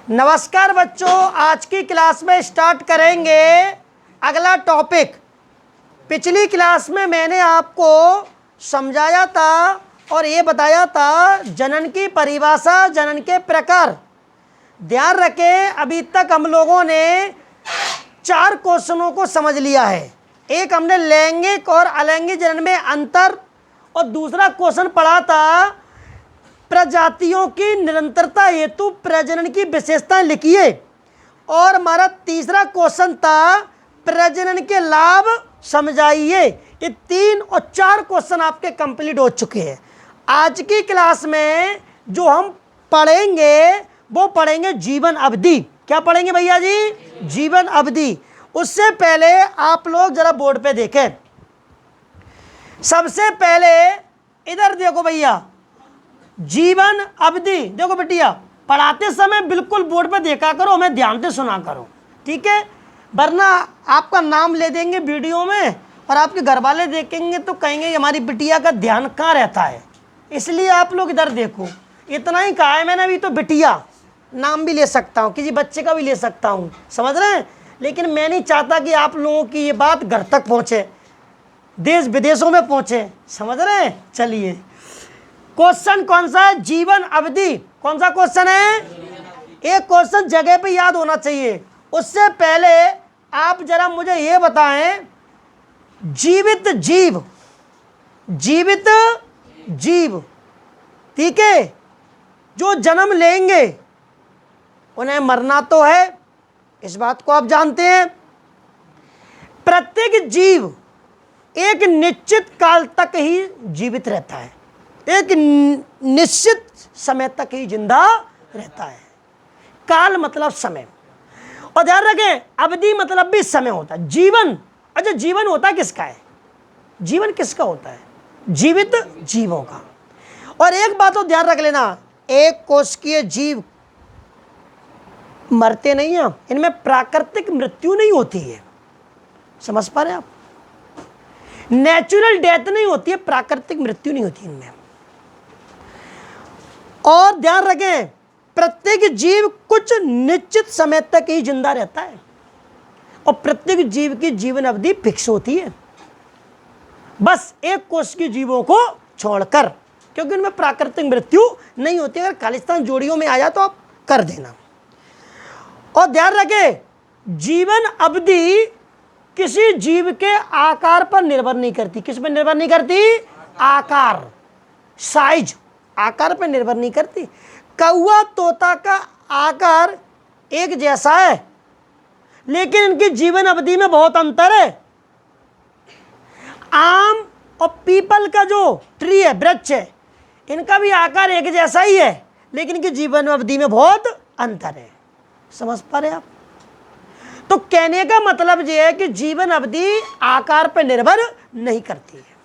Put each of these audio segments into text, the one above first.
नमस्कार बच्चों, आज की क्लास में स्टार्ट करेंगे अगला टॉपिक। पिछली क्लास में मैंने आपको समझाया था और ये बताया था जनन की परिभाषा, जनन के प्रकार। ध्यान रखें, अभी तक हम लोगों ने 4 क्वेश्चनों को समझ लिया है। एक हमने लैंगिक और अलैंगिक जनन में अंतर, और दूसरा क्वेश्चन पढ़ा था प्रजातियों की निरंतरता हेतु प्रजनन की विशेषताएं लिखिए, और हमारा तीसरा क्वेश्चन था प्रजनन के लाभ समझाइए। ये 3 और 4 क्वेश्चन आपके कंप्लीट हो चुके हैं। आज की क्लास में जो हम पढ़ेंगे वो पढ़ेंगे जीवन अवधि। क्या पढ़ेंगे भैया जी? जीवन अवधि। उससे पहले आप लोग जरा बोर्ड पे देखें। सबसे पहले इधर देखो भैया, जीवन अवधि देखो बेटिया, पढ़ाते समय बिल्कुल बोर्ड पे देखा करो, हमें ध्यान से सुना करो, ठीक है? वरना आपका नाम ले देंगे वीडियो में और आपके घर वाले देखेंगे तो कहेंगे हमारी बिटिया का ध्यान कहाँ रहता है। इसलिए आप लोग इधर देखो। इतना ही कहा है मैंने, अभी तो बिटिया नाम भी ले सकता हूँ, किसी बच्चे का भी ले सकता हूँ, समझ रहे हैं? लेकिन मैं नहीं चाहता कि आप लोगों की ये बात घर तक पहुँचे, देश विदेशों में पहुँचे, समझ रहे हैं? चलिए, क्वेश्चन कौन सा है? जीवन अवधि। कौन सा क्वेश्चन है? एक क्वेश्चन जगह पे याद होना चाहिए। उससे पहले आप जरा मुझे ये बताएं, जीवित जीव, जीवित जीव, ठीक है, जो जन्म लेंगे उन्हें मरना तो है, इस बात को आप जानते हैं। प्रत्येक जीव एक निश्चित काल तक ही जीवित रहता है, एक निश्चित समय तक ही जिंदा रहता है। काल मतलब समय, और ध्यान रखें अवधि मतलब भी समय होता है। जीवन, अच्छा जीवन होता किसका है? जीवन किसका होता है? जीवित जीवों का। और एक बात तो ध्यान रख लेना, एक कोशिकीय जीव मरते नहीं हैं, इनमें प्राकृतिक मृत्यु नहीं होती है। समझ पा रहे हैं आप? नेचुरल डेथ नहीं होती है, प्राकृतिक मृत्यु नहीं होती इनमें। और ध्यान रखें, प्रत्येक जीव कुछ निश्चित समय तक ही जिंदा रहता है, और प्रत्येक जीव की जीवन अवधि फिक्स होती है, बस एक कोश की जीवों को छोड़कर, क्योंकि उनमें प्राकृतिक मृत्यु नहीं होती। अगर खालिस्तान जोड़ियों में आ जाए तो आप कर देना। और ध्यान रखें, जीवन अवधि किसी जीव के आकार पर निर्भर नहीं करती। किस पर निर्भर नहीं करती? आकार, साइज, आकार पर निर्भर नहीं करती। कौवा तोता का आकार एक जैसा है, लेकिन इनकी जीवन अवधि में बहुत अंतर है। आम और पीपल का जो ट्री है, वृक्ष है, इनका भी आकार एक जैसा ही है, लेकिन इनकी जीवन अवधि में बहुत अंतर है। समझ पा रहे आप? तो कहने का मतलब यह है कि जीवन अवधि आकार पर निर्भर नहीं करती है।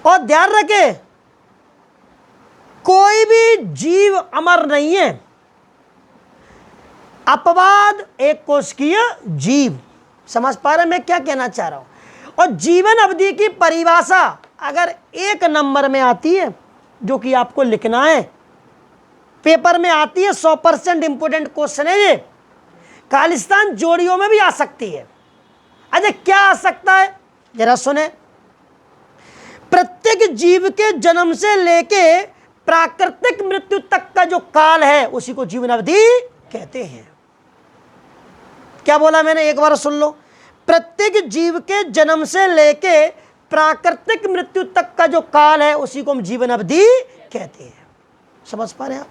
और ध्यान रखें, कोई भी जीव अमर नहीं है। अपवाद एक कोशिकीय जीव। समझ पा रहे मैं क्या कहना चाह रहा हूं? और जीवन अवधि की परिभाषा अगर 1 नंबर में आती है, जो कि आपको लिखना है, पेपर में आती है, 100% इंपोर्टेंट क्वेश्चन है ये, खालिस्तान जोड़ियों में भी आ सकती है। अच्छा क्या आ सकता है जरा सुने। प्रत्येक जीव के जन्म से लेके प्राकृतिक मृत्यु तक का जो काल है उसी को जीवन अवधि कहते हैं। क्या बोला मैंने? एक बार सुन लो। प्रत्येक जीव के जन्म से लेके प्राकृतिक मृत्यु तक का जो काल है उसी को हम जीवन अवधि कहते हैं। समझ पा रहे हैं आप?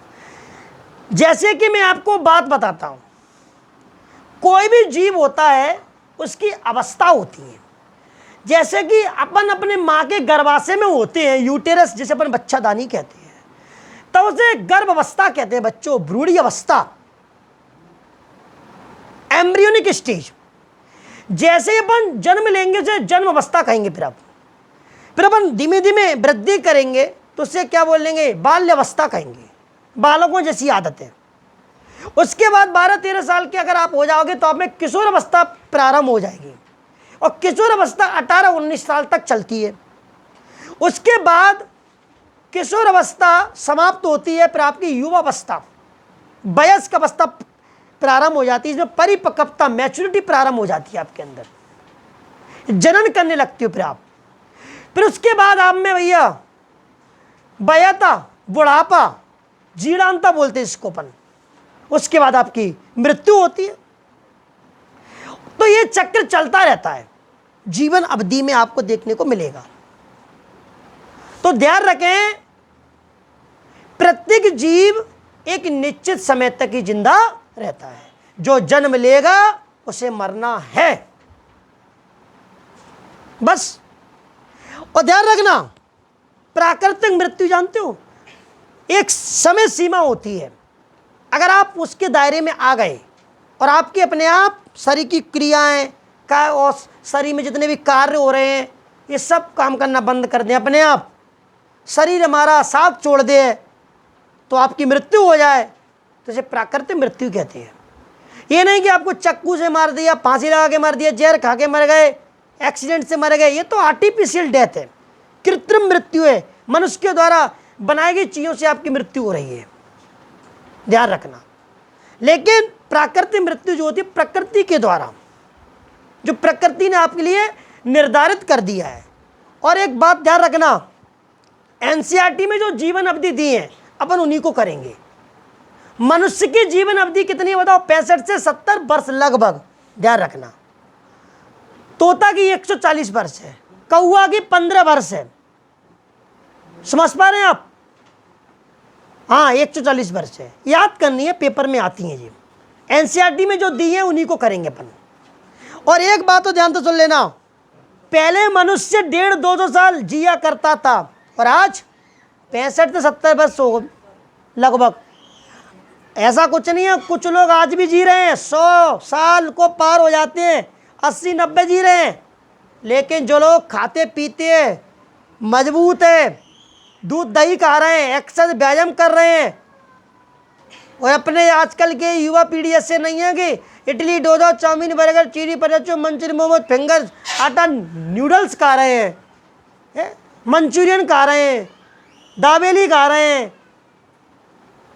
जैसे कि मैं आपको बात बताता हूं, कोई भी जीव होता है उसकी अवस्था होती है। जैसे कि अपन अपने माँ के गर्भाशय में होते हैं, यूटेरस जिसे अपन बच्चादानी कहते हैं, तो उसे गर्भ अवस्था कहते हैं बच्चों, भ्रूण अवस्था, एम्ब्रियोनिक स्टेज। जैसे अपन जन्म लेंगे उसे जन्म अवस्था कहेंगे। फिर अपन धीमे धीमे वृद्धि करेंगे तो उससे क्या बोलेंगे? बाल्य अवस्था कहेंगे, बालकों जैसी आदतें। उसके बाद 12-13 साल के अगर आप हो जाओगे तो आप में किशोर अवस्था प्रारंभ हो जाएगी, और किशोर अवस्था 18-19 साल तक चलती है। उसके बाद किशोर अवस्था समाप्त होती है, फिर आपकी युवा अवस्था, वयस्क अवस्था प्रारंभ हो जाती है, इसमें परिपक्वता मैच्योरिटी प्रारंभ हो जाती है आपके अंदर, जनन करने लगती हो फिर उसके बाद आप में भैया वयता, बुढ़ापा, जीर्णांता बोलते हैं इसको अपन, उसके बाद आपकी मृत्यु होती है। तो ये चक्र चलता रहता है, जीवन अवधि में आपको देखने को मिलेगा। तो ध्यान रखें, प्रत्येक जीव एक निश्चित समय तक ही जिंदा रहता है। जो जन्म लेगा उसे मरना है, बस। और ध्यान रखना, प्राकृतिक मृत्यु जानते हो, एक समय सीमा होती है। अगर आप उसके दायरे में आ गए और आपके अपने आप शरीर की क्रियाएं का और शरीर में जितने भी कार्य हो रहे हैं ये सब काम करना बंद कर दें, अपने आप शरीर हमारा साथ छोड़ दे तो आपकी मृत्यु हो जाए, तो इसे प्राकृतिक मृत्यु कहते हैं। ये नहीं कि आपको चक्कू से मार दिया, फांसी लगा के मार दिया, जहर खा के मर गए, एक्सीडेंट से मर गए, ये तो आर्टिफिशियल डेथ है, कृत्रिम मृत्यु है, मनुष्य के द्वारा बनाई गई चीज़ों से आपकी मृत्यु हो रही है, ध्यान रखना। लेकिन प्राकृतिक मृत्यु जो होती है प्रकृति के द्वारा, जो प्रकृति ने आपके लिए निर्धारित कर दिया है। और एक बात ध्यान रखना, एनसीईआरटी में जो जीवन अवधि दी है अपन उन्हीं को करेंगे। मनुष्य की जीवन अवधि कितनी है बताओ? 65 से 70 वर्ष लगभग, ध्यान रखना। तोता की 140 वर्ष है, कौआ की 15 वर्ष है, समझ पा रहे हैं आप? हाँ, 140 वर्ष है, याद करनी है, पेपर में आती है जी। एनसीईआरटी में जो दी है उन्हीं को करेंगे अपन। और एक बात तो ध्यान से सुन लेना, पहले मनुष्य 1.5-2 साल जिया करता था और आज 65 से 70 वर्ष हो लगभग। ऐसा कुछ नहीं है, कुछ लोग आज भी जी रहे हैं, 100 साल को पार हो जाते हैं, 80-90 जी रहे हैं। लेकिन जो लोग खाते पीते हैं, मजबूत है, दूध दही खा रहे हैं, एक्सरसाइज व्यायाम कर रहे हैं, और अपने आजकल के युवा पीढ़ी ऐसे नहीं है कि इडली, डोसा, चाउमीन, बर्गर, चीनी पराठे, मंचूरियन, मोमोज, फिंगर्स, आटा नूडल्स खा रहे हैं, मंचूरियन खा रहे हैं, दाबेली खा रहे हैं।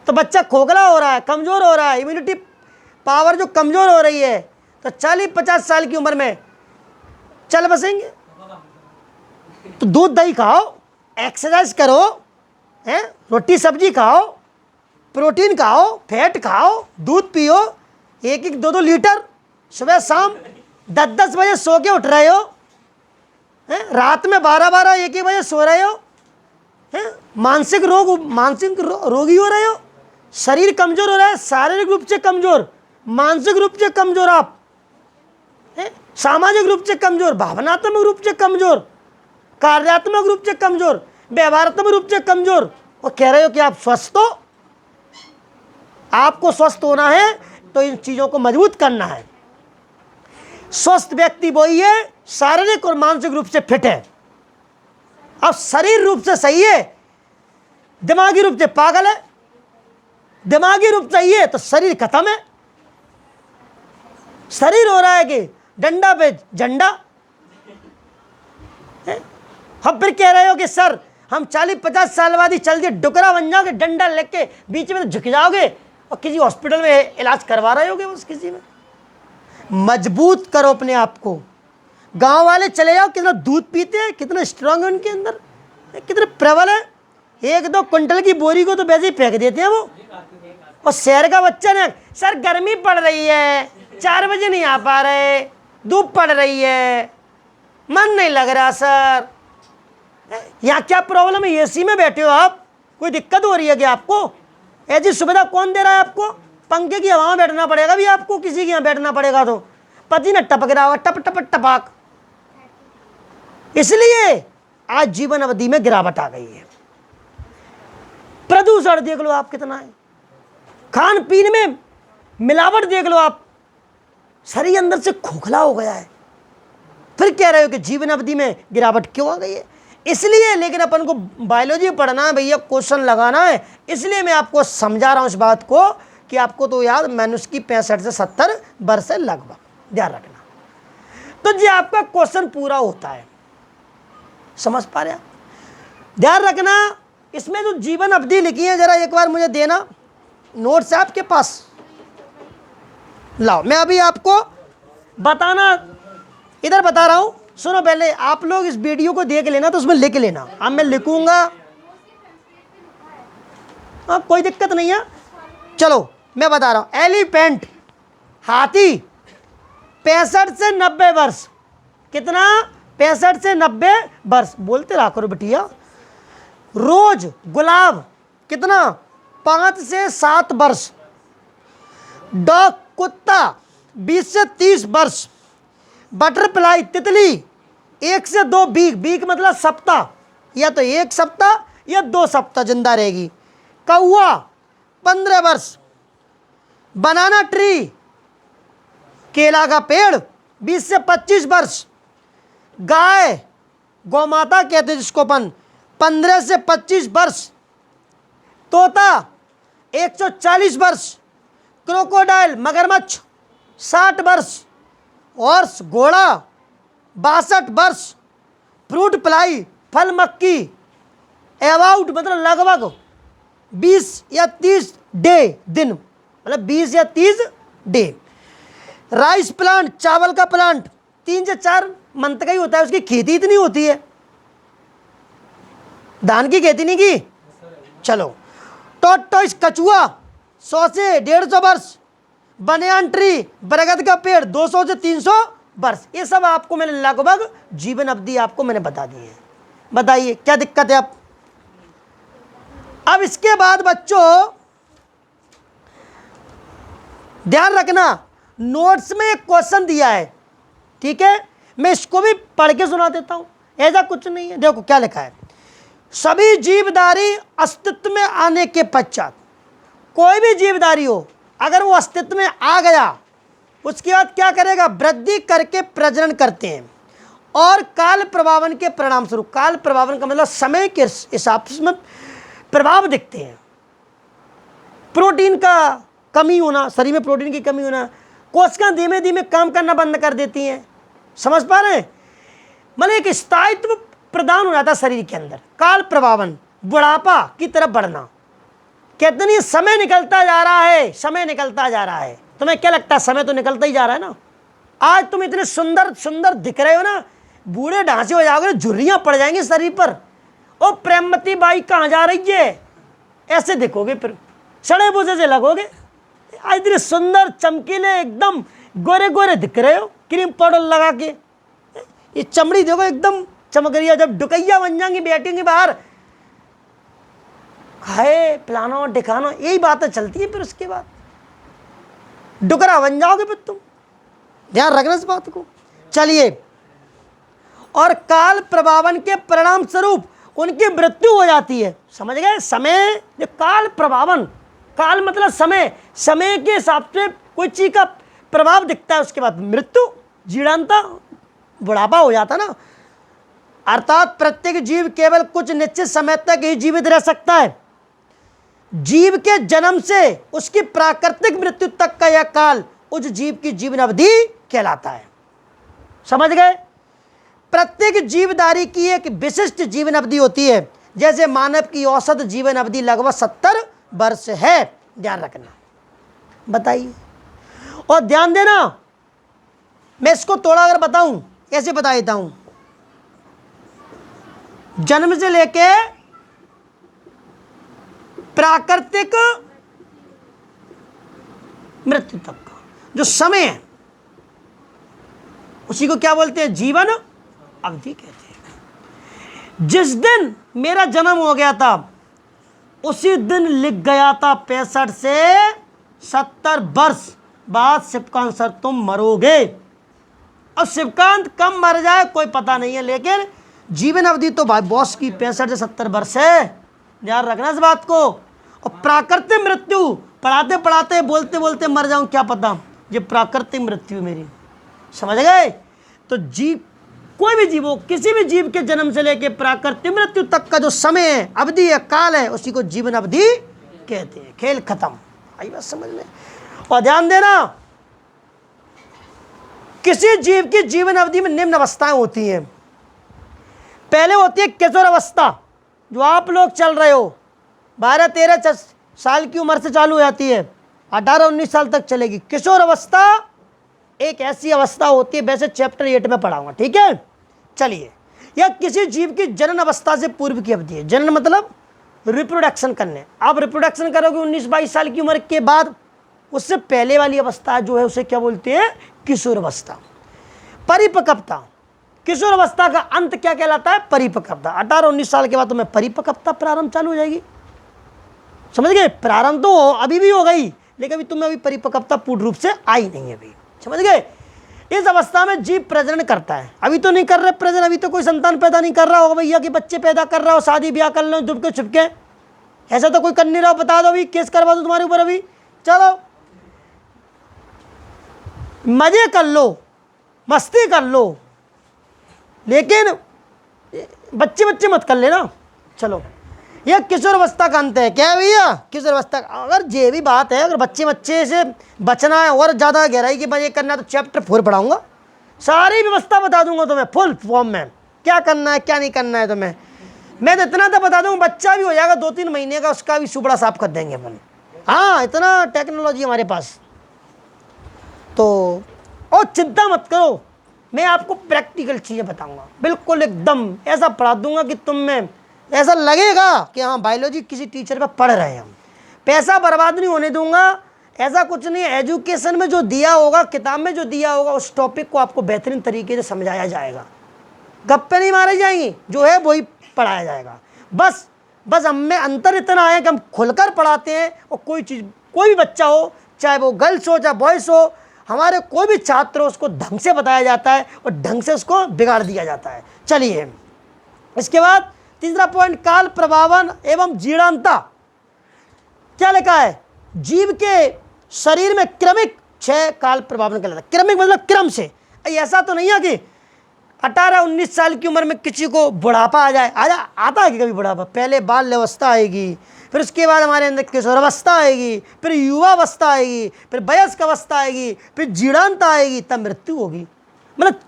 तो बच्चा खोखला हो रहा है, कमज़ोर हो रहा है, इम्यूनिटी पावर जो कमज़ोर हो रही है, तो 40-50 साल की उम्र में चल बसेंगे। तो दूध दही खाओ, एक्सरसाइज करो, हैं, रोटी सब्जी खाओ, प्रोटीन खाओ, फैट खाओ, दूध पियो, 1-2 लीटर सुबह शाम, 10-10 बजे सो के उठ रहे हो, हैं, रात में 12-12, 1-1 बजे सो रहे हो, हैं, मानसिक रोगी हो रहे हो, शरीर कमजोर हो रहा है, शारीरिक रूप से कमजोर, मानसिक रूप से कमजोर, आप हैं, सामाजिक रूप से कमजोर, भावनात्मक रूप से कमजोर, कार्यात्मक रूप से कमजोर, व्यवहारात्मक रूप से कमजोर, और कह रहे हो कि आप स्वस्थ हो। आपको स्वस्थ होना है तो इन चीजों को मजबूत करना है। स्वस्थ व्यक्ति वही है शारीरिक और मानसिक रूप से फिट है। अब शरीर रूप से सही है, दिमागी रूप से पागल है, दिमागी रूप से सही है तो शरीर खत्म है। शरीर हो रहा है कि डंडा पे झंडा। अब फिर कह रहे हो कि सर हम 40-50 साल बाद ही चल दिए डुकरा बन जाओगे, डंडा लेके बीच में झुक जाओगे और किसी हॉस्पिटल में इलाज करवा रहे होगे बस किसी में। मजबूत करो अपने आप को। गांव वाले चले जाओ, कितना दूध पीते हैं, कितना स्ट्रांग है उनके अंदर, कितने प्रबल है। 1-2 क्विंटल की बोरी को तो वैसे ही फेंक देते हैं वो। और शहर का बच्चा ने सर गर्मी पड़ रही है, 4 बजे नहीं आ पा रहे, धूप पड़ रही है, मन नहीं लग रहा सर। यहाँ क्या प्रॉब्लम है? एसी में बैठे हो आप, कोई दिक्कत हो रही है क्या आपको? ऐसी सुविधा कौन दे रहा है आपको? पंखे की हवा में बैठना पड़ेगा भी आपको, किसी के यहाँ बैठना पड़ेगा तो पसीना टपक रहा होगा, टप टप टपाक। इसलिए आज जीवन अवधि में गिरावट आ गई है। प्रदूषण देख लो आप कितना है, खान पीन में मिलावट देख लो आप, शरीर अंदर से खोखला हो गया है। फिर कह रहे हो कि जीवन अवधि में गिरावट क्यों आ गई है? इसलिए, लेकिन अपन को बायोलॉजी पढ़ना है भैया, क्वेश्चन लगाना है, इसलिए मैं आपको समझा रहा हूं इस बात को कि आपको तो याद मनुष्य की 65 से 70 वर्ष है लगभग, ध्यान रखना। तो जी आपका क्वेश्चन पूरा होता है, समझ पा रहे हैं? ध्यान रखना, इसमें जो जीवन अवधि लिखी है जरा एक बार मुझे देना, नोट्स है आपके पास? लाओ, मैं अभी आपको बताना इधर बता रहा हूं, सुनो। पहले आप लोग इस वीडियो को देख लेना, तो उसमें लिख लेना। अब मैं लिखूंगा, हाँ कोई दिक्कत नहीं है। चलो मैं बता रहा हूं। एलिफेंट, हाथी, 65 से 90 वर्ष। कितना? 65 से 90 वर्ष। बोलते रहा करो बेटिया। रोज, गुलाब, कितना? 5 से 7 वर्ष। डॉग, कुत्ता, 20 से 30 वर्ष। बटरफ्लाई, तितली, 1 से 2 वीक। वीक मतलब सप्ताह, या तो 1 सप्ताह या 2 सप्ताह जिंदा रहेगी। कौआ, 15 वर्ष। बनाना ट्री, केला का पेड़, 20 से 25 वर्ष। गाय, गौमाता कहते हैं जिसको अपन, 15 से 25 वर्ष। तोता, 140 वर्ष। क्रोकोडाइल, मगरमच्छ, 60 वर्ष। हॉर्स, घोड़ा, 62 वर्ष। फ्रूट फ्लाई, फल मक्खी, अबाउट मतलब लगभग 20 या 30 डे, दिन मतलब 20 या 30 डे। राइस प्लांट, चावल का प्लांट, 3 से 4 मंथ का ही होता है, उसकी खेती इतनी होती है। धान की खेती नहीं की। चलो, टॉर्टोइस, कछुआ, 100 से 150 वर्ष। बनियान ट्री, बरगद का पेड़, 200 से 300 वर्ष। ये सब आपको मैंने लगभग जीवन अवधि आपको मैंने बता दी है। बताइए क्या दिक्कत है? अब इसके बाद बच्चों ध्यान रखना, नोट्स में एक क्वेश्चन दिया है, ठीक है? मैं इसको भी पढ़ के सुना देता हूं, ऐसा कुछ नहीं है। देखो क्या लिखा है। सभी जीवधारी अस्तित्व में आने के पश्चात, कोई भी जीवधारी हो अगर वो अस्तित्व में आ गया, उसके बाद क्या करेगा? वृद्धि करके प्रजनन करते हैं और काल प्रभावन के परिणाम स्वरूप, काल प्रभावन का मतलब समय के हिसाब से उसमें प्रभाव दिखते हैं। प्रोटीन का कमी होना, शरीर में प्रोटीन की कमी होना, कोशिकाएं धीमे धीमे काम करना बंद कर देती हैं। समझ पा रहे हैं? मतलब एक स्थायित्व प्रदान हो जाता है शरीर के अंदर। काल प्रभावन, बुढ़ापा की तरफ बढ़ना। कहते नहीं समय निकलता जा रहा है, समय निकलता जा रहा है। तुम्हें क्या लगता है? समय तो निकलता ही जा रहा है ना। आज तुम इतने सुंदर सुंदर दिख रहे हो ना, बूढ़े ढांचे हो जाओगे, झुर्रियां पड़ जाएंगी शरीर पर। ओ प्रेमवती बाई कहाँ जा रही है, ऐसे दिखोगे, फिर सड़े बूझे से लगोगे। आज इतने सुंदर चमकीले एकदम गोरे गोरे दिख रहे हो, क्रीम पाउडर लगा के। ये चमड़ी देखो एकदम चमक रही है। जब डुकैया बन जाएंगी, बैठेंगी बाहर, खाए पिलाना दिखाना, यही बातें चलती है। फिर उसके बाद डुकरा बन जाओगे फिर तुम। ध्यान रखना इस बात को। चलिए, और काल प्रभावन के परिणाम स्वरूप उनकी मृत्यु हो जाती है। समझ गए? समय, जो काल प्रभावन, काल मतलब समय, समय के हिसाब से कोई चीज का प्रभाव दिखता है, उसके बाद मृत्यु, जीर्णता, बुढ़ापा हो जाता ना। अर्थात प्रत्येक जीव केवल कुछ निश्चित समय तक ही जीवित रह सकता है। जीव के जन्म से उसकी प्राकृतिक मृत्यु तक का यह काल उस जीव की जीवन अवधि कहलाता है। समझ गए? प्रत्येक जीवधारी की एक विशिष्ट जीवन अवधि होती है। जैसे मानव की औसत जीवन अवधि लगभग 70 वर्ष है। ध्यान रखना। बताइए, और ध्यान देना, मैं इसको थोड़ा अगर बताऊं, कैसे बता देता हूं। जन्म से लेके प्राकृतिक मृत्यु तक का जो समय है, उसी को क्या बोलते हैं? जीवन अवधि कहते हैं। जिस दिन मेरा जन्म हो गया था, उसी दिन लिख गया था 65 से 70 वर्ष बाद शिवकांत सर तुम मरोगे। अब शिवकांत कब मर जाए कोई पता नहीं है, लेकिन जीवन अवधि तो भाई बॉस की 65 से 70 वर्ष है। ध्यान रखना इस बात को। और प्राकृतिक मृत्यु, पढ़ाते पढ़ाते बोलते बोलते मर जाऊं, क्या पता, ये प्राकृतिक मृत्यु मेरी। समझ गए? तो जीव, कोई भी जीव हो, किसी भी जीव के जन्म से लेके प्राकृतिक मृत्यु तक का जो समय है, अवधि है, काल है, उसी को जीवन अवधि कहते हैं। खेल खत्म। आई बात समझ में? और ध्यान देना, किसी जीव की जीवन अवधि में निम्न अवस्थाएं होती हैं। पहले होती है किशोर अवस्था, जो आप लोग चल रहे हो, 12, 13, साल की उम्र से चालू हो जाती है, 18-19 साल तक चलेगी। किशोर अवस्था एक ऐसी अवस्था होती है, वैसे चैप्टर 8 में पढ़ाऊंगा, ठीक है। चलिए, यह किसी जीव की जनन अवस्था से पूर्व की अवधि है। जनन मतलब रिप्रोडक्शन करने। आप रिप्रोडक्शन करोगे 19-22 साल की उम्र के बाद, उससे पहले वाली अवस्था जो है उसे क्या बोलते हैं? किशोर अवस्था। परिपक्वता, किशोर अवस्था का अंत क्या कहलाता है? परिपक्वता। 18-19 साल के बाद तुम्हें परिपक्वता प्रारंभ चालू हो जाएगी। समझ गए? प्रारंभ तो अभी भी हो गई, लेकिन अभी तुम्हें अभी परिपक्वता पूर्ण रूप से आई नहीं है अभी। समझ गए? इस अवस्था में जीव प्रजनन करता है। अभी तो नहीं कर रहे प्रजनन, अभी तो कोई संतान पैदा नहीं कर रहा होगा भैया कि बच्चे पैदा कर रहा हो, शादी ब्याह कर लो दुबके छुपके, ऐसा तो कोई कर नहीं रहा। बता दो अभी, केस करवा दो तुम्हारे ऊपर अभी। चलो मजे कर लो, मस्ती कर लो, लेकिन बच्चे बच्चे मत कर लेना। चलो, यह किशोर अवस्था का अंत है। क्या है भैया? किशोर अवस्था। अगर ये भी बात है, अगर बच्चे बच्चे से बचना है और ज़्यादा गहराई की मजे करना है तो चैप्टर 4 पढ़ाऊंगा, सारी व्यवस्था बता दूंगा तुम्हें फुल फॉर्म में, क्या करना है क्या नहीं करना है तुम्हें। मैं तो इतना तो बता दूंगा, बच्चा भी हो जाएगा 2-3 महीने का, उसका भी सुपड़ा साफ कर देंगे अपन। हाँ, इतना टेक्नोलॉजी हमारे पास। तो और चिंता मत करो, मैं आपको प्रैक्टिकल चीज़ें बताऊंगा, बिल्कुल एकदम ऐसा पढ़ा दूंगा कि तुम में ऐसा लगेगा कि हाँ बायोलॉजी किसी टीचर पे पढ़ रहे हैं हम। पैसा बर्बाद नहीं होने दूंगा, ऐसा कुछ नहीं। एजुकेशन में जो दिया होगा, किताब में जो दिया होगा, उस टॉपिक को आपको बेहतरीन तरीके से समझाया जाएगा। गप्पे नहीं मारी जाएंगी, जो है वही पढ़ाया जाएगा। बस हम में अंतर इतना है कि हम खुलकर पढ़ाते हैं, और कोई चीज़, कोई भी बच्चा हो, चाहे वो गर्ल्स हो चाहे बॉयस हो, हमारे कोई भी छात्र हो, उसको ढंग से बताया जाता है और ढंग से उसको बिगाड़ दिया जाता है। चलिए, इसके बाद तीसरा पॉइंट, काल प्रभावन एवं जीर्णता। क्या लिखा है? जीव के शरीर में क्रमिक 6 काल प्रभावन कहलाता है। क्रमिक मतलब क्रम से। ऐसा तो नहीं है कि 18-19 साल की उम्र में किसी को बुढ़ापा आ जाए। आता है कि कभी बुढ़ापा? पहले बाल्यावस्था आएगी, फिर उसके बाद हमारे अंदर किशोरावस्था आएगी, फिर युवावस्था आएगी, फिर वयस्क अवस्था आएगी, फिर जीर्णता आएगी, तब मृत्यु होगी। मतलब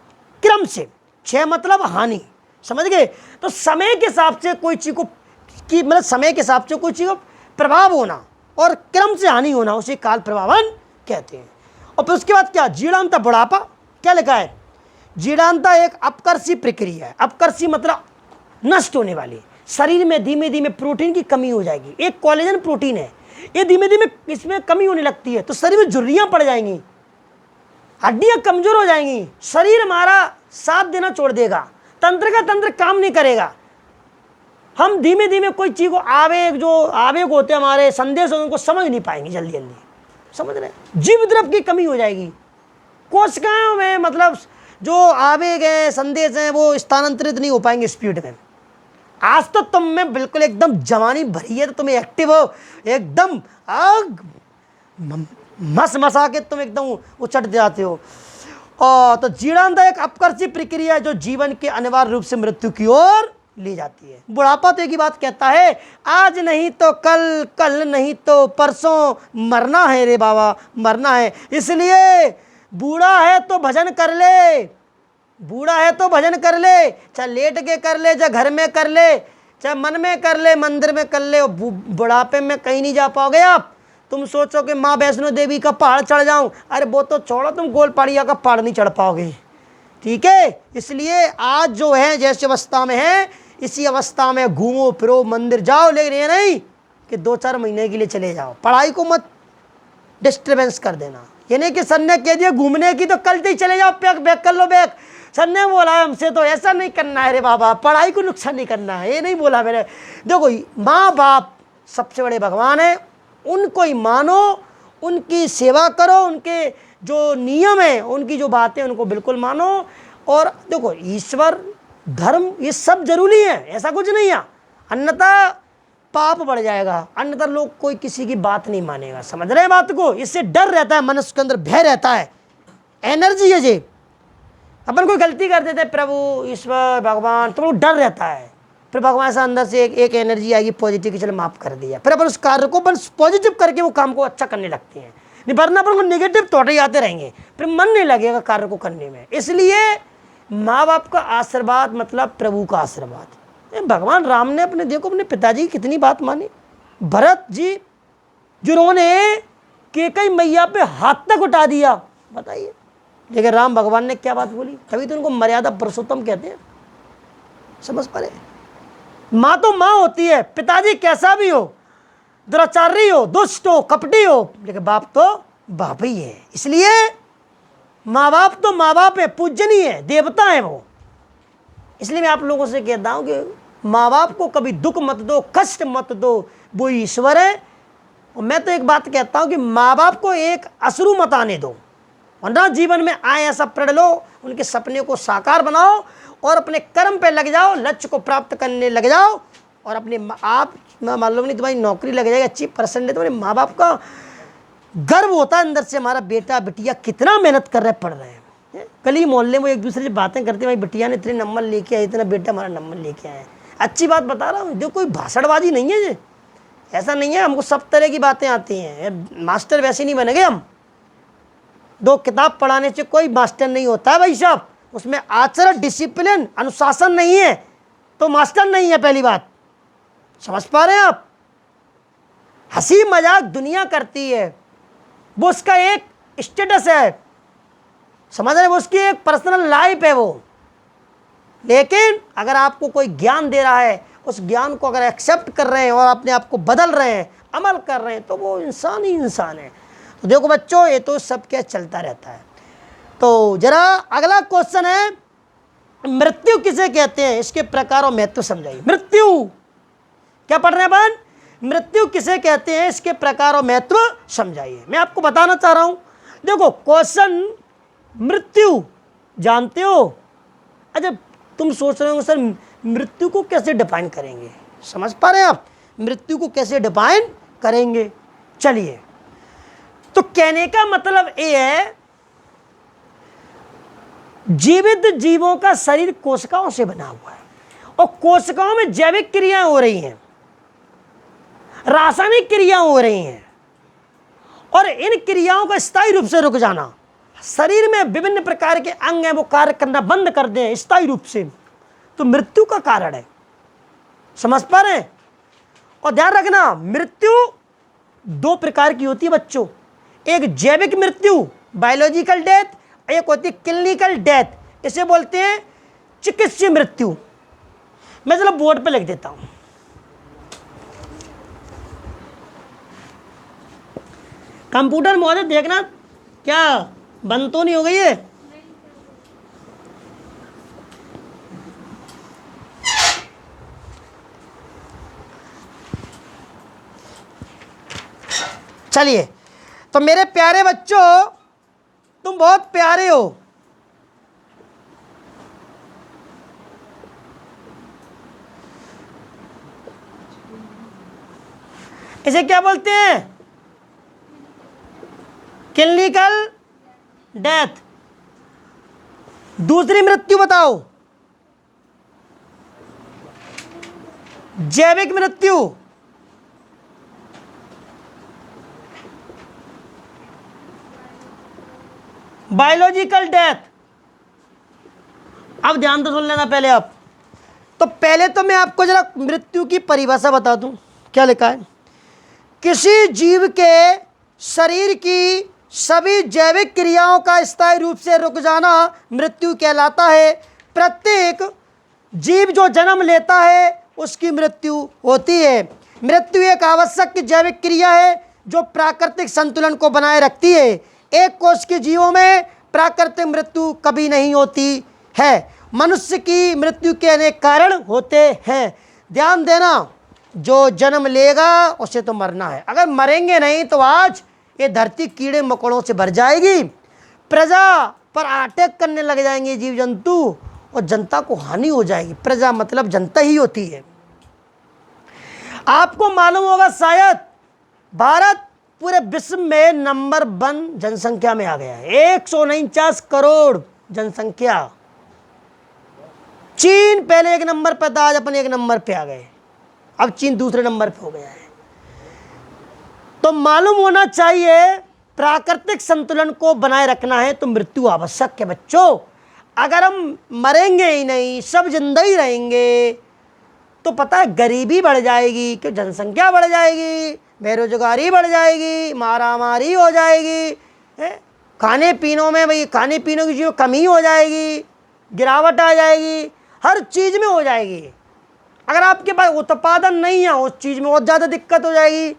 क्रम से। 6 मतलब हानि। समझ गए? तो समय के हिसाब से कोई चीज़ को कि मतलब समय के हिसाब से कोई चीज़ को प्रभाव होना और क्रम से हानि होना, उसे काल प्रभावन कहते हैं। और फिर उसके बाद क्या? जीर्णता, बुढ़ापा। क्या लिखा है? जीर्णता एक अपकर्षी प्रक्रिया है। अपकर्षी मतलब नष्ट होने वाली। शरीर में धीमे धीमे प्रोटीन की कमी हो जाएगी। एक कोलेजन प्रोटीन है, ये धीमे धीमे इसमें कमी होने लगती है, तो शरीर में झुर्रियाँ पड़ जाएंगी, हड्डियाँ कमजोर हो जाएंगी, शरीर हमारा साथ देना छोड़ देगा, तंत्र का तंत्र काम नहीं करेगा। हम धीमे धीमे कोई चीज़ को आवेग होते हैं हमारे, संदेश उनको समझ नहीं पाएंगे जल्दी जल्दी। समझ रहे? जीव द्रव्य की कमी हो जाएगी। कोशिकाओं में मतलब जो आवेग है, संदेश हैं, वो स्थानांतरित नहीं हो पाएंगे स्पीड में। आज तो तुम में बिल्कुल एकदम जवानी भरी है, तो तुम एक्टिव हो, एकदम आग मसा के तुम एकदम उछट जाते हो। और तो जीर्णता एक अपकर्षी प्रक्रिया है जो जीवन के अनिवार्य रूप से मृत्यु की ओर ले जाती है। बुढ़ापा तो एक ही बात कहता है, आज नहीं तो कल, कल नहीं तो परसों मरना है रे बाबा, मरना है। इसलिए बूढ़ा है तो भजन कर ले, बूढ़ा है तो भजन कर ले, चाहे लेट के कर ले, चाहे घर में कर ले, चाहे मन में कर ले, मंदिर में कर ले। बुढ़ापे में कहीं नहीं जा पाओगे आप। तुम सोचो कि माँ वैष्णो देवी का पहाड़ चढ़ जाऊं, अरे वो तो छोड़ो, तुम गोलपाड़िया का पहाड़ नहीं चढ़ पाओगे। ठीक है? इसलिए आज जो है जैसी अवस्था में है, इसी अवस्था में घूमो फिरो, मंदिर जाओ, लेकिन ये नहीं कि 2-4 महीने के लिए चले जाओ। पढ़ाई को मत डिस्टर्बेंस कर देना। ये नहीं कि सर ने कह दिया घूमने की तो कल से ही चले जाओ, बैग कर लो बैग। सर ने बोला हमसे तो ऐसा नहीं करना है रे बाबा, पढ़ाई को नुकसान नहीं करना है, ये नहीं बोला मैंने। देखो, माँ बाप सबसे बड़े भगवान है, उनको ही मानो, उनकी सेवा करो, उनके जो नियम है, उनकी जो बातें उनको बिल्कुल मानो। और देखो, ईश्वर धर्म ये सब जरूरी है, ऐसा कुछ नहीं है, अन्यथा पाप बढ़ जाएगा, अन्यथा लोग कोई किसी की बात नहीं मानेगा। समझ रहे हैं बात को? इससे डर रहता है, मनुष्य के अंदर भय रहता है, एनर्जी है जी। अपन कोई गलती कर देते, प्रभु ईश्वर भगवान, तो डर रहता है। फिर भगवान से अंदर से एक एनर्जी आएगी पॉजिटिव की, चलो माफ कर दिया। फिर अपन उस कार्य को अपन पॉजिटिव करके वो काम को अच्छा करने लगते हैं। नहीं वरना अपन को नेगेटिव थॉट ही आते रहेंगे, फिर मन नहीं लगेगा कार्य को करने में। इसलिए माँ बाप का आशीर्वाद मतलब प्रभु का आशीर्वाद। भगवान राम ने अपने, देखो, अपने पिताजी की कितनी बात मानी। भरत जी जिन्होंने कैकई मैया पे हाथ तक उठा दिया, बताइए। लेकिन राम भगवान ने क्या बात बोली, तभी तो उनको मर्यादा पुरुषोत्तम कहते हैं। समझ पा रहे? माँ तो माँ होती है, पिताजी कैसा भी हो, दुराचारी हो, दुष्ट हो, कपटी हो, लेकिन बाप तो बाप ही है। इसलिए माँ बाप तो माँ बाप है, पूजनीय है, देवता है वो। इसलिए मैं आप लोगों से कहता हूं कि माँ बाप को कभी दुख मत दो, कष्ट मत दो, वो ईश्वर है। और मैं तो एक बात कहता हूं कि माँ बाप को एक अश्रु मत आने दो, वरना जीवन में आए ऐसा प्रण लो, उनके सपने को साकार बनाओ और अपने कर्म पे लग जाओ, लक्ष्य को प्राप्त करने लग जाओ। और अपने आप मालूम नहीं तुम्हारी नौकरी लग जाएगी, अच्छी परसेंट है, तुम्हारे माँ बाप का गर्व होता है अंदर से, हमारा बेटा बिटिया कितना मेहनत कर रहे पढ़ रहे हैं। कल ही मोहल्ले में एक दूसरे से बातें करते, भाई बिटिया ने इतने नंबर लेके आए, इतना बेटा हमारा नंबर लेके आया है। अच्छी बात बता रहा हूँ, जो कोई भाषणबाजी नहीं है ये, ऐसा नहीं है। हमको सब तरह की बातें आती हैं, मास्टर वैसे नहीं बनेंगे हम। 2 किताब पढ़ाने से कोई मास्टर नहीं होता है भाई साहब, उसमें आचरण, डिसिप्लिन, अनुशासन नहीं है तो मास्टर नहीं है, पहली बात। समझ पा रहे हैं आप? हंसी मजाक दुनिया करती है, वो उसका एक स्टेटस है, समझ रहे, वो उसकी एक पर्सनल लाइफ है वो। लेकिन अगर आपको कोई ज्ञान दे रहा है, उस ज्ञान को अगर एक्सेप्ट कर रहे हैं और अपने आप को बदल रहे हैं, अमल कर रहे हैं, तो वो इंसान ही इंसान है। तो देखो बच्चों, ये तो सब क्या चलता रहता है। तो जरा अगला क्वेश्चन है, मृत्यु किसे कहते हैं, इसके प्रकार और महत्व समझाइए। मृत्यु क्या पढ़ रहे हैं अपन? मृत्यु किसे कहते हैं, इसके प्रकार और महत्व समझाइए। मैं आपको बताना चाह रहा हूं, देखो क्वेश्चन मृत्यु जानते हो। अच्छा, तुम सोच रहे हो सर मृत्यु को कैसे डिफाइन करेंगे, समझ पा रहे हैं आप? मृत्यु को कैसे डिफाइन करेंगे? चलिए, तो कहने का मतलब ये है, जीवित जीवों का शरीर कोशिकाओं से बना हुआ है और कोशिकाओं में जैविक क्रियाएं हो रही हैं, रासायनिक क्रियाएं हो रही हैं, और इन क्रियाओं का स्थायी रूप से रुक जाना, शरीर में विभिन्न प्रकार के अंग हैं वो कार्य करना बंद कर दें स्थायी रूप से, तो मृत्यु का कारण है। समझ पा रहे हैं? और ध्यान रखना, मृत्यु 2 प्रकार की होती है बच्चों, एक जैविक मृत्यु बायोलॉजिकल डेथ, एक होती है क्लिनिकल डेथ, इसे बोलते हैं चिकित्सीय मृत्यु। मैं चलो बोर्ड पे लिख देता हूं, कंप्यूटर महोदय देखना क्या बंद तो नहीं हो गई है। चलिए, तो मेरे प्यारे बच्चों, तुम बहुत प्यारे हो। इसे क्या बोलते हैं? Clinical death. दूसरी मृत्यु बताओ, जैविक मृत्यु। Biological death. अब ध्यान से सुन लेना पहले आप। तो पहले तो मैं आपको जरा मृत्यु की परिभाषा बता दूं, क्या लिखा है? किसी जीव के शरीर की सभी जैविक क्रियाओं का स्थायी रूप से रुक जाना मृत्यु कहलाता है। प्रत्येक जीव जो जन्म लेता है उसकी मृत्यु होती है। मृत्यु एक आवश्यक जैविक क्रिया है जो प्राकृतिक संतुलन को बनाए रखती है। एक कोष के जीवों में प्राकृतिक मृत्यु कभी नहीं होती है। मनुष्य की मृत्यु के अनेक कारण होते हैं। ध्यान देना, जो जन्म लेगा उसे तो मरना है। अगर मरेंगे नहीं तो आज ये धरती कीड़े मकोड़ों से भर जाएगी, प्रजा पर अटैक करने लग जाएंगे जीव जंतु और जनता को हानि हो जाएगी। प्रजा मतलब जनता ही होती है। आपको मालूम होगा शायद भारत पूरे विश्व में नंबर 1 जनसंख्या में आ गया है, 149 करोड़ जनसंख्या। चीन पहले 1 नंबर पर था, आज अपन 1 नंबर पे आ गए। अब चीन दूसरे नंबर पे हो गया है। तो मालूम होना चाहिए, प्राकृतिक संतुलन को बनाए रखना है तो मृत्यु आवश्यक है बच्चों। अगर हम मरेंगे ही नहीं, सब जिंदा ही रहेंगे, तो पता है गरीबी बढ़ जाएगी, क्यों? जनसंख्या बढ़ जाएगी, बेरोजगारी बढ़ जाएगी, मारामारी हो जाएगी, खाने पीनों में भाई खाने पीने की चीज़ों कमी हो जाएगी, गिरावट आ जाएगी, हर चीज़ में हो जाएगी। अगर आपके पास उत्पादन नहीं है उस चीज़ में बहुत ज़्यादा दिक्कत हो जाएगी।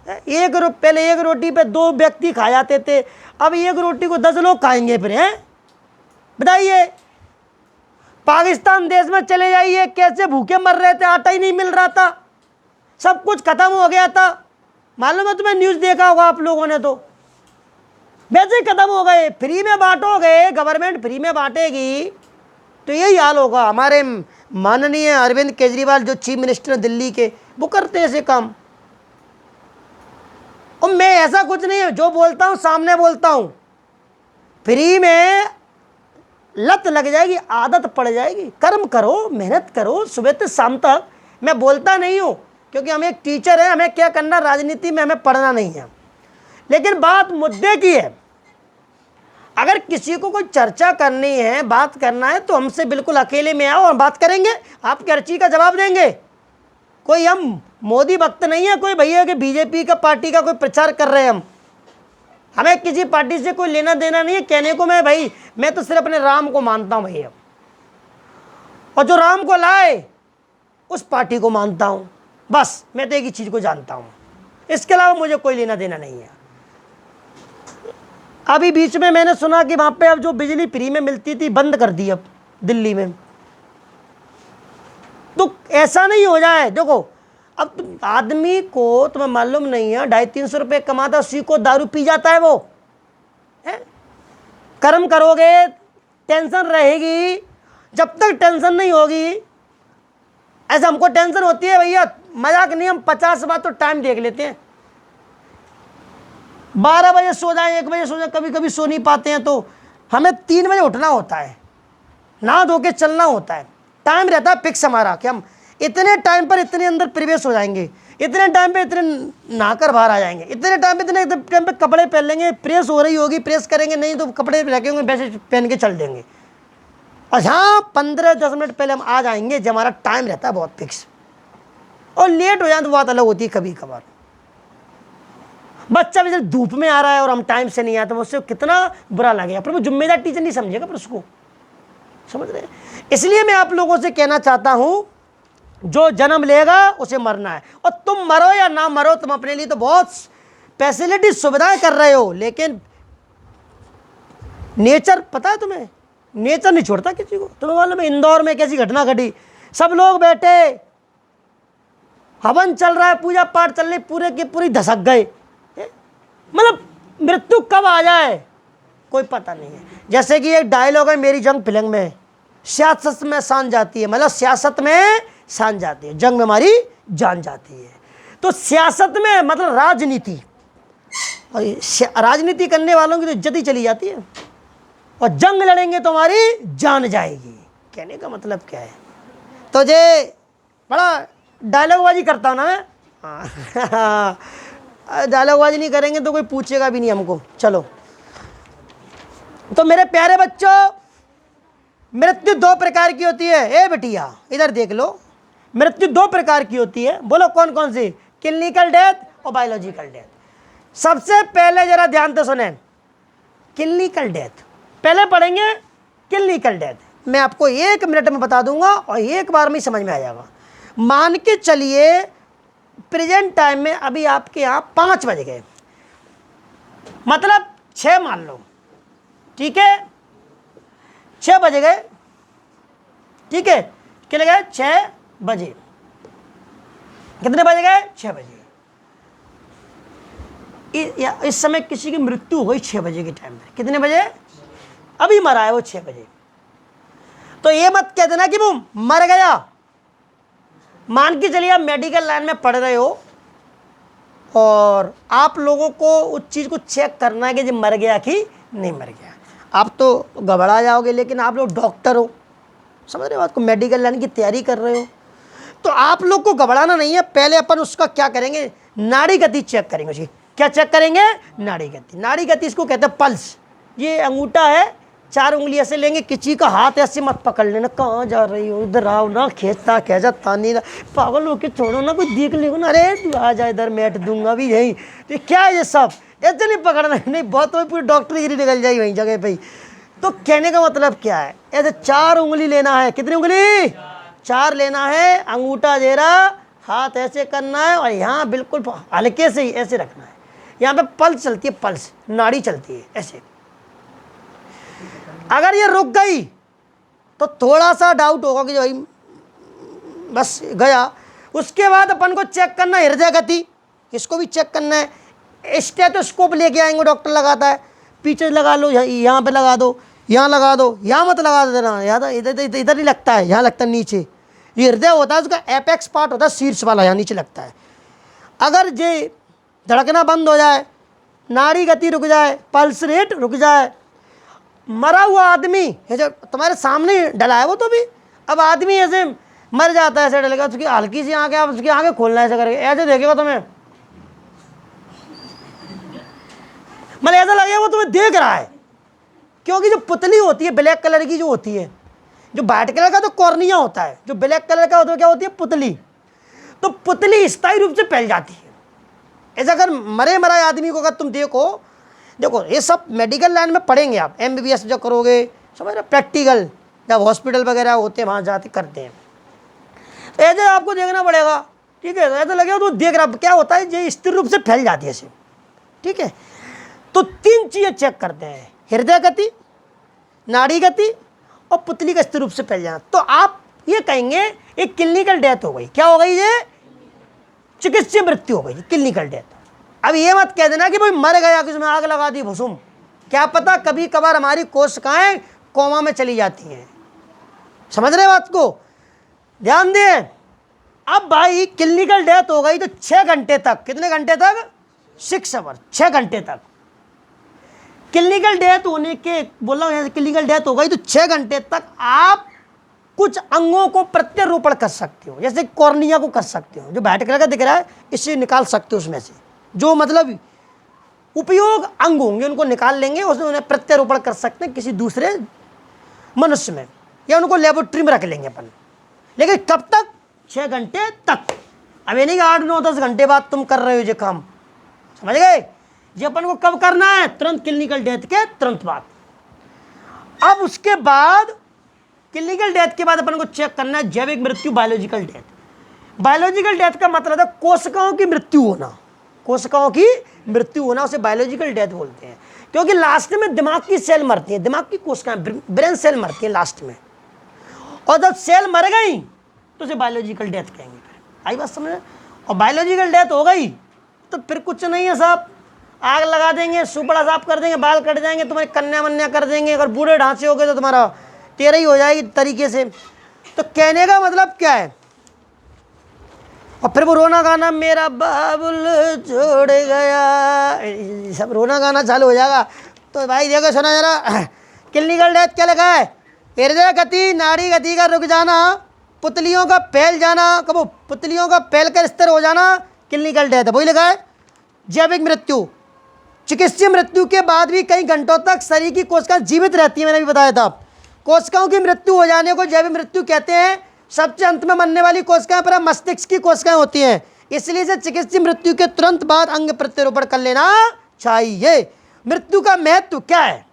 पहले एक रोटी पे 2 व्यक्ति खा जाते थे, अब एक रोटी को 10 लोग खाएंगे फिर, हैं? बताइए, पाकिस्तान देश में चले जाइए, कैसे भूखे मर रहे थे, आटा ही नहीं मिल रहा था, सब कुछ खत्म हो गया था। मालूम है तुम्हें, न्यूज़ देखा होगा आप लोगों ने, तो वैसे ही खत्म हो गए। फ्री में बांटोगे, गवर्नमेंट फ्री में बांटेगी तो यही हाल होगा। हमारे माननीय अरविंद केजरीवाल जो चीफ मिनिस्टर दिल्ली के, वो करते हैं ऐसे काम। और मैं ऐसा कुछ नहीं है, जो बोलता हूँ सामने बोलता हूँ। फ्री में लत लग जाएगी, आदत पड़ जाएगी। कर्म करो, मेहनत करो सुबह से शाम तक। मैं बोलता नहीं हूँ क्योंकि हम एक टीचर हैं, हमें क्या करना, राजनीति में हमें पढ़ना नहीं है। लेकिन बात मुद्दे की है। अगर किसी को कोई चर्चा करनी है, बात करना है, तो हमसे बिल्कुल अकेले में आओ, हम बात करेंगे, आपकी अर्जी का जवाब देंगे। कोई हम मोदी भक्त नहीं है, कोई भैया कि बीजेपी का पार्टी का कोई प्रचार कर रहे हैं हम। हमें किसी पार्टी से कोई लेना देना नहीं है। कहने को मैं तो सिर्फ अपने राम को मानता हूँ भैया, और जो राम को लाए उस पार्टी को मानता हूँ। बस मैं तो एक ही चीज़ को जानता हूँ, इसके अलावा मुझे कोई लेना देना नहीं है। अभी बीच में मैंने सुना कि वहाँ पे अब जो बिजली फ्री में मिलती थी बंद कर दी अब दिल्ली में। तो ऐसा नहीं हो जाए। देखो, अब आदमी को तुम्हें मालूम नहीं है, 250-300 रुपये कमाता, उसी को दारू पी जाता है वो, है? कर्म करोगे, टेंशन रहेगी। जब तक टेंशन नहीं होगी, ऐसा हमको टेंशन होती है भैया, मजाक नहीं, हम 50 बार तो टाइम देख लेते हैं। 12 बजे सो जाए, 1 बजे सो जाए, कभी कभी सो नहीं पाते हैं, तो हमें 3 बजे उठना होता है, नहा धो के चलना होता है। टाइम रहता है फिक्स हमारा कि हम इतने टाइम पर इतने अंदर प्रवेश हो जाएंगे, इतने टाइम पे इतने नहाकर बाहर आ जाएंगे, इतने टाइम पे इतने टाइम पे कपड़े पहन लेंगे, प्रेस हो रही होगी प्रेस करेंगे, नहीं तो कपड़े रखे होंगे वैसे पहन के चल देंगे। और हाँ, 15-10 मिनट पहले हम आ जाएंगे, जब हमारा टाइम रहता है बहुत फिक्स। और लेट हो जाए तो बात अलग होती है कभी कभार। बच्चा भी जब धूप में आ रहा है और हम टाइम से नहीं आते, उससे कितना बुरा लगेगा, पर वो जिम्मेदार टीचर नहीं समझेगा, पर उसको समझ रहे हैं। इसलिए मैं आप लोगों से कहना चाहता हूं, जो जन्म लेगा उसे मरना है। और तुम मरो या ना मरो, तुम अपने लिए तो बहुत फैसिलिटी सुविधाएं कर रहे हो, लेकिन नेचर पता है तुम्हें, नेचर नहीं छोड़ता किसी को। तुम्हें मालूम है इंदौर में कैसी घटना घटी, सब लोग बैठे, हवन चल रहा है, पूजा पाठ चल रही, पूरे की पूरी धसक गए। मतलब मृत्यु कब आ जाए कोई पता नहीं है। जैसे कि एक डायलॉग है मेरी जंग फिल्म में, सियासत में शान जाती है, मतलब सियासत में शान जाती है, जंग में हमारी जान जाती है। तो सियासत में मतलब राजनीति, और राजनीति करने वालों की तो इज्जत ही चली जाती है, और जंग लड़ेंगे तो हमारी जान जाएगी। कहने का मतलब क्या है? तो जे बड़ा डायलॉगबाजी करता हूँ ना मैं, हाँ डायलॉगबाजी नहीं करेंगे तो कोई पूछेगा भी नहीं हमको। चलो, तो मेरे प्यारे बच्चों, मृत्यु 2 प्रकार की होती है। ए बेटिया इधर देख लो, मृत्यु 2 प्रकार की होती है। बोलो कौन कौन सी? क्लिनिकल डेथ और बायोलॉजिकल डेथ। सबसे पहले जरा ध्यान से सुने, क्लिनिकल डेथ पहले पढ़ेंगे। क्लिनिकल डेथ मैं आपको 1 मिनट में बता दूंगा और एक बार में समझ में आ जाएगा। मान के चलिए प्रेजेंट टाइम में अभी आपके यहाँ 5 बज गए, मतलब 6 मान लो, ठीक है, 6 बज गए, ठीक है, कितने गए? 6 बजे। कितने बज गए? 6 बजे। इस समय किसी की मृत्यु हो गई 6 बजे के टाइम पे। कितने बजे? अभी मरा है वो 6 बजे। तो ये मत कह देना कि वो मर गया। मान के चलिए आप मेडिकल लाइन में पढ़ रहे हो और आप लोगों को उस चीज़ को चेक करना है कि जो मर गया कि नहीं मर गया। आप तो घबरा जाओगे, लेकिन आप लोग डॉक्टर हो, समझ रहे हो बात को, मेडिकल लाइन की तैयारी कर रहे हो, तो आप लोग को घबराना नहीं है। पहले अपन उसका क्या करेंगे? नाड़ी गति चेक करेंगे उसकी। क्या चेक करेंगे? नाड़ी गति। नाड़ी गति इसको कहते हैं पल्स। ये अंगूठा है, 4 उंगली ऐसे लेंगे, किसी का हाथ ऐसे मत पकड़ लेना, कहाँ जा रही हो, इधर आओ ना, खींचता खींचा तानी ना, पागल होके छोड़ो ना, कोई देख लेगा ना, अरे तू आ जा इधर, मैट दूंगा भी यही। तो क्या है ये सब, ऐसे नहीं पकड़ना, नहीं बहुत तो पूरी डॉक्टरी गिरी निकल जाएगी वहीं जगह पे ही। तो कहने का मतलब क्या है, ऐसे 4 उंगली लेना है, कितनी उंगली, 4 लेना है, अंगूठा जेरा, हाथ ऐसे करना है और यहाँ बिल्कुल हल्के से ही ऐसे रखना है, यहाँ पे पल्स चलती है, पल्स नाड़ी चलती है ऐसे। अगर ये रुक गई तो थोड़ा सा डाउट होगा कि भाई बस गया। उसके बाद अपन को चेक करना है हृदय गति, इसको भी चेक करना है। स्टेथोस्कोप लेके आएंगे, डॉक्टर लगाता है, पीछे लगा लो, यहाँ पे लगा दो, यहाँ लगा दो, यहाँ मत लगा देना, यहाँ इधर ही लगता है, यहाँ लगता है नीचे। ये हृदय होता है, उसका एपेक्स पार्ट होता है, शीर्ष वाला यहाँ नीचे लगता है। अगर ये धड़कना बंद हो जाए, नाड़ी गति रुक जाए, पल्स रेट रुक जाए, मरा हुआ आदमी ये जो तुम्हारे सामने डला है वो तो भी, अब आदमी ऐसे मर जाता है, ऐसे डलेगा, उसकी हल्की सी आंखें, आप उसकी आंखें खोलना ऐसे करके, ऐसे देखेगा तुम्हें, मतलब ऐसा लगेगा वो तुम्हें देख रहा है। क्योंकि जो पुतली होती है ब्लैक कलर की जो होती है, जो वाइट कलर का तो कॉर्निया होता है, जो ब्लैक कलर का होता है क्या होती है, पुतली। तो पुतली स्थायी रूप से फैल जाती है। ऐसा अगर मरे मरा आदमी को अगर तुम देखो ये सब मेडिकल लाइन में पढ़ेंगे आप, MBBS जो करोगे, समझ रहे, प्रैक्टिकल जब हॉस्पिटल वगैरह होते हैं वहाँ जाते करते हैं, तो ऐसे आपको देखना पड़ेगा, ठीक है। ऐसा लगेगा तो देख रहा, क्या होता है ये स्थिर रूप से फैल जाती है ऐसे, ठीक है। तो 3 चीज़ें चेक करते हैं, हृदय गति, नाड़ी गति और पुतली का स्थिर रूप से फैल जाना। तो आप ये कहेंगे एक क्लिनिकल डेथ हो गई, क्या हो गई, ये चिकित्सीय मृत्यु हो गई, क्लिनिकल डेथ। अब ये मत कह देना कि भाई मर गया, किसमें आग लगा दी भुसुम, क्या पता कभी कभार हमारी कोशिकाएं कोमा में चली जाती हैं, समझ रहे बात को, ध्यान दें। अब भाई क्लिनिकल डेथ हो गई तो 6 घंटे तक, कितने घंटे तक, 6 आवर, 6 घंटे तक क्लिनिकल डेथ होने के, बोला क्लिनिकल डेथ हो गई तो 6 घंटे तक आप कुछ अंगों को प्रत्यारोपण कर सकते हो, जैसे कॉर्निया को कर सकते हो, जो वाइट कलर का दिख रहा है इससे निकाल सकते हो, उसमें से जो मतलब उपयोग अंग होंगे उनको निकाल लेंगे, उसमें उन्हें प्रत्यारोपण कर सकते हैं किसी दूसरे मनुष्य में, या उनको लेबोरेटरी में रख लेंगे अपन। लेकिन कब तक, 6 घंटे तक। अब ये नहीं कि 8, 9, 10 घंटे बाद तुम कर रहे हो ये काम, समझ गए। ये अपन को कब करना है, तुरंत क्लिनिकल डेथ के तुरंत बाद। अब उसके बाद क्लिनिकल डेथ के बाद अपन को चेक करना है जैविक मृत्यु, बायोलॉजिकल डेथ। बायोलॉजिकल डेथ का मतलब है कोशिकाओं की मृत्यु होना, कोशिकाओं की मृत्यु होना, उसे बायोलॉजिकल डेथ बोलते हैं। क्योंकि लास्ट में दिमाग की सेल मरती है, दिमाग की कोशिकाएं, ब्रेन सेल मरती है लास्ट में, और जब सेल मर गई तो उसे बायोलॉजिकल डेथ कहेंगे। आई बात समझ। और बायोलॉजिकल डेथ हो गई तो फिर कुछ नहीं है साहब, आग लगा देंगे, सुपड़ा साफ कर देंगे, बाल कट जाएंगे, तुम्हारी कन्या मन्या कर देंगे, अगर बूढ़े ढांचे हो गए तो तुम्हारा तेरा ही हो जाएगी तरीके से। तो कहने का मतलब क्या है, और फिर वो रोना गाना, मेरा बाबुल छोड़ गया, सब रोना गाना चालू हो जाएगा। तो भाई देखो सुना जरा, क्लिनिकल डेथ क्या लगा है, हृदय गति, नाड़ी गति का रुक जाना, पुतलियों का फैल जाना, कब पुतलियों का फैल कर स्थिर हो जाना, क्लिनिकल डेथ है, वही लगा है। जैविक मृत्यु, चिकित्सीय मृत्यु के बाद भी कई घंटों तक शरीर की कोशिकाएं जीवित रहती है, मैंने भी बताया था। कोशिकाओं की मृत्यु हो जाने को जैविक मृत्यु कहते हैं। सबसे अंत में मरने वाली कोशिकाएं पर मस्तिष्क की कोशिकाएं होती हैं, इसलिए इसे चिकित्सीय मृत्यु के तुरंत बाद अंग प्रत्यारोपण कर लेना चाहिए। मृत्यु का महत्व क्या है,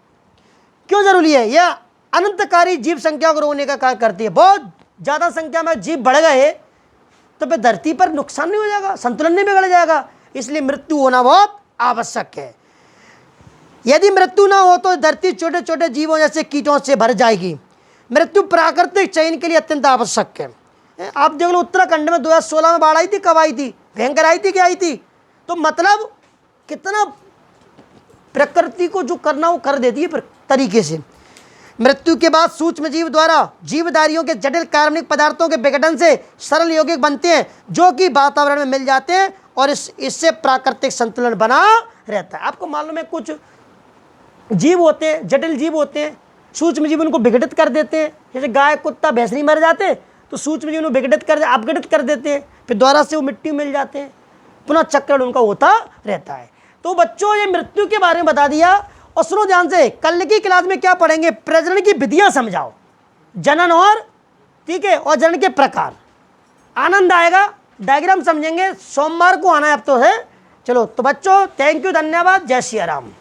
क्यों जरूरी है, यह अनंतकारी जीव संख्या को रोकने का कार्य करती है। बहुत ज़्यादा संख्या में जीव बढ़ गए तो फिर धरती पर नुकसान नहीं हो जाएगा, संतुलन नहीं बिगड़ जाएगा, इसलिए मृत्यु होना बहुत आवश्यक है। यदि मृत्यु ना हो तो धरती छोटे छोटे जीवों जैसे कीटों से भर जाएगी। मृत्यु प्राकृतिक चयन के लिए अत्यंत आवश्यक है। आप देख लो उत्तराखंड में 2016 में बाढ़ आई थी, कब आई थी, भयंकर आई थी, क्या आई थी। तो मतलब कितना प्रकृति को जो करना वो कर देती है तरीके से। मृत्यु के बाद सूक्ष्म जीव द्वारा जीवधारियों के जटिल कार्बनिक पदार्थों के विघटन से सरल यौगिक बनते हैं, जो कि वातावरण में मिल जाते हैं और इससे प्राकृतिक संतुलन बना रहता है। आपको मालूम है कुछ जीव होते हैं, जटिल जीव होते हैं, सूक्ष्म जीव उनको विघटित कर देते हैं। जैसे गाय कुत्ता भैंस नहीं मर जाते तो सूक्ष्म जीव उनको विघटित कर अपघटित कर देते हैं, फिर दोबारा से वो मिट्टी मिल जाते हैं, पुनः चक्र उनका होता रहता है। तो बच्चों ये मृत्यु के बारे में बता दिया और सुनो ध्यान से, कल की क्लास में क्या पढ़ेंगे, प्रजनन की विधियां समझाओ, जनन और, ठीक है, और जनन के प्रकार, आनंद आएगा। डायग्राम समझेंगे, सोमवार को आना है अब तो है। चलो तो बच्चों, थैंक यू, धन्यवाद, जय श्री राम।